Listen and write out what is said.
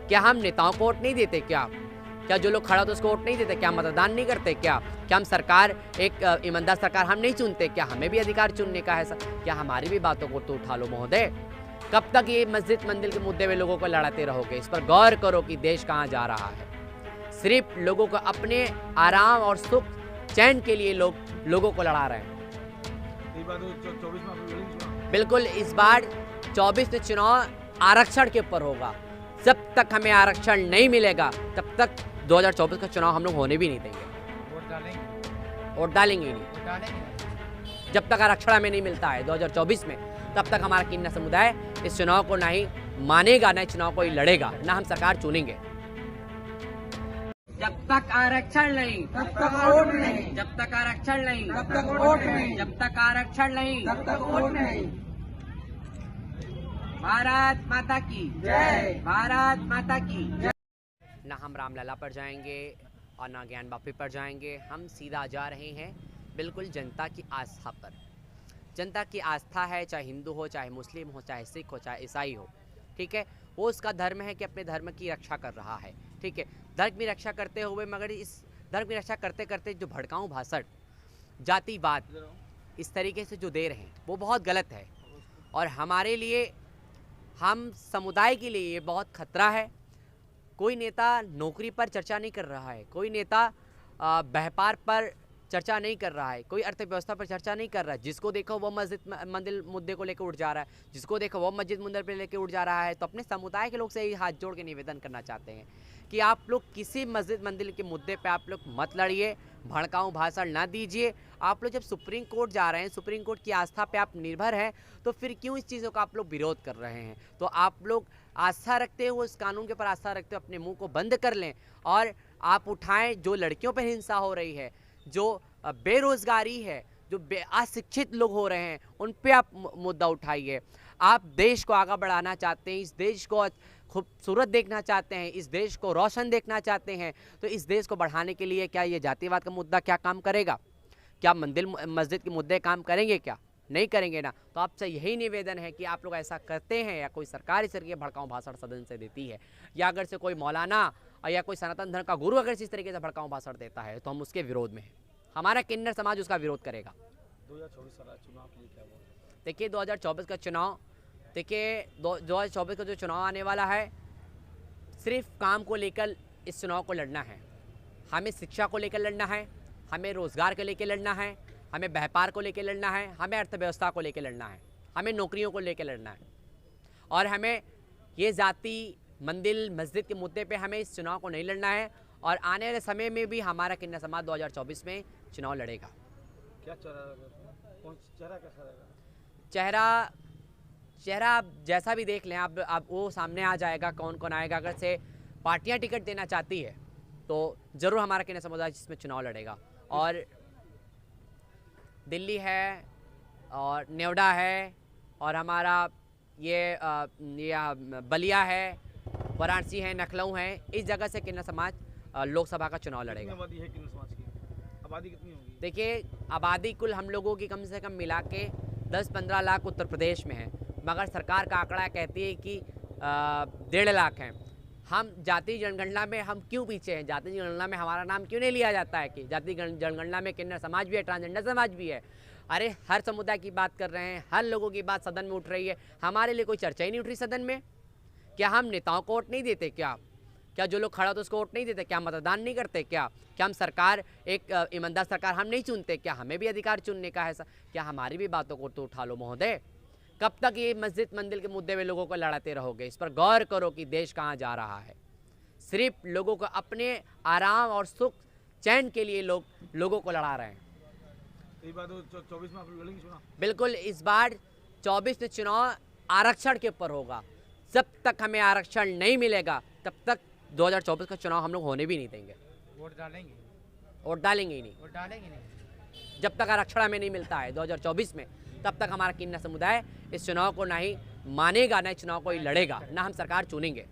क्या हम नेताओं को वोट नहीं देते क्या? क्या जो लोग खड़ा तो उसको वोट नहीं देते? क्या मतदान नहीं करते क्या? क्या हम सरकार एक ईमानदार सरकार हम नहीं चुनते क्या? हमें भी अधिकार चुनने का है क्या? हमारी भी बातों को तो उठा लो महोदय। कब तक ये मस्जिद मंदिर के मुद्दे में लोगों को लड़ाते रहोगे? इस पर गौर करो कि देश कहाँ जा रहा है। सिर्फ लोगों को अपने आराम और सुख चैन के लिए लोगों को लड़ा रहे हैं। बिल्कुल, इस बार 24 में चुनाव आरक्षण के ऊपर होगा। जब तक हमें आरक्षण नहीं मिलेगा तब तक 2024 का चुनाव हम लोग होने भी नहीं देंगे। वोट डालेंगे ही नहीं। जब तक आरक्षण हमें नहीं मिलता है 2024 में, तब तक हमारा किन्नर समुदाय इस चुनाव को ना ही मानेगा, ना चुनाव को ही लड़ेगा, ना हम सरकार चुनेंगे। जब तक आरक्षण नहीं तब तक वोट नहीं, जब तक आरक्षण नहीं तब तक वोट नहीं, जब तक आरक्षण नहीं तब तक वोट नहीं। भारत माता की जय। भारत माता की जय। ना हम रामलला पर जाएंगे और ना ज्ञान बापी पर जाएंगे। हम सीधा जा रहे हैं बिल्कुल जनता की आस्था पर। जनता की आस्था है, चाहे हिंदू हो, चाहे मुस्लिम हो, चाहे सिख हो, चाहे ईसाई हो, ठीक है, वो उसका धर्म है कि अपने धर्म की रक्षा कर रहा है, ठीक है। धर्म की रक्षा करते हुए, मगर इस धर्म की रक्षा करते करते जो भड़काऊ भाषण, जातिवाद इस तरीके से जो दे रहे हैं वो बहुत गलत है। और हमारे लिए, हम समुदाय के लिए ये बहुत खतरा है। कोई नेता नौकरी पर चर्चा नहीं कर रहा है, कोई नेता व्यापार पर चर्चा नहीं कर रहा है, कोई अर्थव्यवस्था पर चर्चा नहीं कर रहा है। जिसको देखो वो मस्जिद मंदिर मुद्दे को लेकर उठ जा रहा है, जिसको देखो वो मस्जिद मंदिर पे लेकर उठ जा रहा है। तो अपने समुदाय के लोग से ही हाथ जोड़ के निवेदन करना चाहते हैं कि आप लोग किसी मस्जिद मंदिर के मुद्दे पे आप लोग मत लड़िए, भड़काऊ भाषण ना दीजिए। आप लोग जब सुप्रीम कोर्ट जा रहे हैं, सुप्रीम कोर्ट की आस्था पे आप निर्भर हैं, तो फिर क्यों इस चीज़ों का आप लोग विरोध कर रहे हैं? तो आप लोग आस्था रखते हुए, उस कानून के ऊपर आस्था रखते हुए अपने मुंह को बंद कर लें और आप उठाएं। जो लड़कियों पर हिंसा हो रही है, जो बेरोजगारी है, जो अशिक्षित लोग हो रहे हैं, उन पे आप मुद्दा उठाइए। आप देश को आगे बढ़ाना चाहते हैं, इस देश को खूबसूरत देखना चाहते हैं, इस देश को रोशन देखना चाहते हैं, तो इस देश को बढ़ाने के लिए क्या ये जातिवाद का मुद्दा क्या काम करेगा? क्या मंदिर मस्जिद के मुद्दे काम करेंगे? क्या नहीं करेंगे ना। तो आपसे यही निवेदन है कि आप लोग ऐसा करते हैं, या कोई सरकार इस तरीके भड़काऊ भाषण सदन से देती है, या अगर से कोई मौलाना या कोई सनातन धर्म का गुरु अगर इस तरीके से भड़काऊ भाषण देता है, तो हम उसके विरोध में हैं। हमारा किन्नर समाज उसका विरोध करेगा। 2024 चुनाव के लिए क्या बोल? देखिए 2024 का चुनाव, देखिए 2024 का जो चुनाव आने वाला है, सिर्फ काम को लेकर इस चुनाव को लड़ना है। हमें शिक्षा को लेकर लड़ना है, हमें रोज़गार को लेकर लड़ना है, हमें व्यापार को लेकर लड़ना है, हमें अर्थव्यवस्था को लेकर लड़ना है, हमें नौकरियों को लेकर लड़ना है। और हमें ये जाति मंदिर मस्जिद के मुद्दे पे हमें इस चुनाव को नहीं लड़ना है। और आने वाले समय में भी हमारा किन्नर समाज 2024 में चुनाव लड़ेगा। क्या चेहरा कैसा रहेगा? चेहरा आप जैसा भी देख लें, आप वो सामने आ जाएगा कौन कौन आएगा। अगर से पार्टियां टिकट देना चाहती है तो ज़रूर हमारा किन्नर समुदाय जिसमें चुनाव लड़ेगा। और दिल्ली है और नोएडा है और हमारा ये बलिया है, वाराणसी है, लखनऊ है, इस जगह से किन्नर समाज लोकसभा का चुनाव लड़ेगा। आबादी है किन्नर समाज की? आबादी कितनी होगी? देखिए आबादी कुल हम लोगों की कम से कम मिला के 10-15 लाख उत्तर प्रदेश में है, मगर सरकार का आंकड़ा कहती है कि 1.5 लाख हैं। हम जाति जनगणना में हम क्यों पीछे हैं? जाति जनगणना में हमारा नाम क्यों नहीं लिया जाता है कि जाति जनगणना में किन्नर समाज भी है, ट्रांसजेंडर समाज भी है। अरे हर समुदाय की बात कर रहे हैं, हर लोगों की बात सदन में उठ रही है, हमारे लिए कोई चर्चा ही नहीं उठ रही सदन में। क्या हम नेताओं को वोट नहीं देते क्या? क्या जो लोग खड़ा तो उसको वोट नहीं देते? क्या मतदान नहीं करते क्या? क्या हम सरकार एक ईमानदार सरकार हम नहीं चुनते क्या? हमें भी अधिकार चुनने का है क्या? हमारी भी बातों को तो उठा लो महोदय। कब तक ये मस्जिद मंदिर के मुद्दे में लोगों को लड़ाते रहोगे? इस पर गौर करो कि देश कहाँ जा रहा है। सिर्फ लोगों को अपने आराम और सुख चैन के लिए लोगों को लड़ा रहे हैं। इस बार 24 में आप लड़ेंगे चुनाव? बिल्कुल, इस बार 24 में चुनाव आरक्षण के ऊपर होगा। जब तक हमें आरक्षण नहीं मिलेगा तब तक 2024 का चुनाव हम लोग होने भी नहीं देंगे। वोट डालेंगे? वोट डालेंगे ही नहीं। वोट डालेंगे नहीं। जब तक आरक्षण हमें नहीं मिलता है 2024 में, तब तक हमारा किन्नर समुदाय इस चुनाव को ना ही मानेगा, ना चुनाव को ही लड़ेगा, ना हम सरकार चुनेंगे।